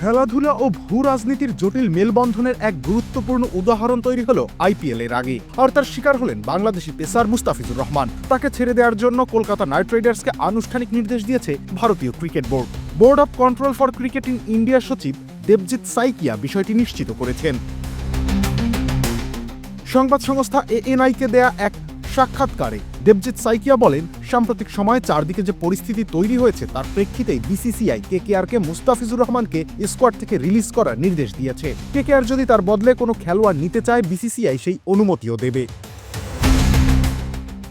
খেলাধুলা ও ভূ রাজনীতির জটিল মেলবন্ধনের এক গুরুত্বপূর্ণ উদাহরণ তৈরি হলো আইপিএল এর আগে, আর তার শিকার হলেন বাংলাদেশি পেসার মুস্তাফিজুর রহমান। তাকে ছেড়ে দেওয়ার জন্য কলকাতা নাইট রাইডার্সকে আনুষ্ঠানিক নির্দেশ দিয়েছে ভারতীয় cricket board. Board of control for cricket in ইন্ডিয়ার সচিব দেবজিৎ সাইকিয়া বিষয়টি নিশ্চিত করেছেন। সংবাদ সংস্থা এএনআই-কে দেয়া এক সাক্ষাৎকারে দেবজিৎ সাইকিয়া বলেন, সাম্প্রতিক সময়ে চারদিকে যে পরিস্থিতি তৈরি হয়েছে তার প্রেক্ষিতেই বিসিসিআই কেকেআরকে মুস্তাফিজুর রহমানকে স্কোয়াড থেকে রিলিজ করার নির্দেশ দিয়েছে। কেকেআর যদি তার বদলে কোনো খেলোয়াড় নিতে চায়, বিসিসিআই সেই অনুমতিও দেবে।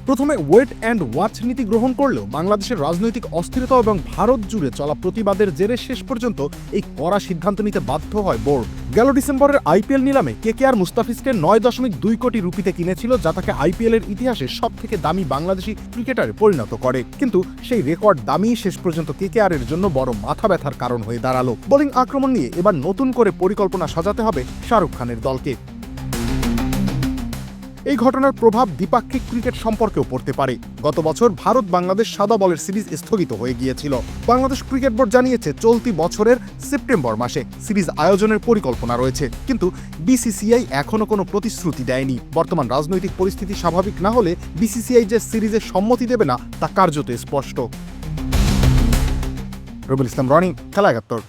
প্রথমে ওয়েট অ্যান্ড ওয়াচ নীতি গ্রহণ করলেও বাংলাদেশের রাজনৈতিক অস্থিরতা এবং ভারত জুড়ে চলা প্রতিবাদের জেরে শেষ পর্যন্ত এই কড়া সিদ্ধান্ত নিতে বাধ্য হয় বোর্ড। গেল ডিসেম্বরের আইপিএল নিলামে কেকেআর মুস্তাফিজকে 9.2 কোটি রুপিতে কিনেছিল, যা তাকে আইপিএল এর ইতিহাসে সবথেকে দামি বাংলাদেশি ক্রিকেটারে পরিণত করে। কিন্তু সেই রেকর্ড দামই শেষ পর্যন্ত কেকেআর এর জন্য বড় মাথা ব্যথার কারণ হয়ে দাঁড়ালো। বোলিং আক্রমণ নিয়ে এবার নতুন করে পরিকল্পনা সাজাতে হবে শাহরুখ খানের দলকে। এই ঘটনার প্রভাব দ্বিপাক্ষিক ক্রিকেট সম্পর্কেও পড়তে পারে। গত বছর ভারত বাংলাদেশ সাদা বলের সিরিজ স্থগিত হয়ে গিয়েছিল। বাংলাদেশ ক্রিকেট বোর্ড জানিয়েছে চলতি বছরের সেপ্টেম্বর মাসে সিরিজ আয়োজনের পরিকল্পনা রয়েছে, কিন্তু বিসিসিআই এখনো কোনো প্রতিশ্রুতি দেয়নি। বর্তমান রাজনৈতিক পরিস্থিতি স্বাভাবিক না হলে বিসিসিআই যে সিরিজে সম্মতি দেবে না তা কার্যত স্পষ্ট। রবিউল ইসলাম রনি, খেলা ৭১।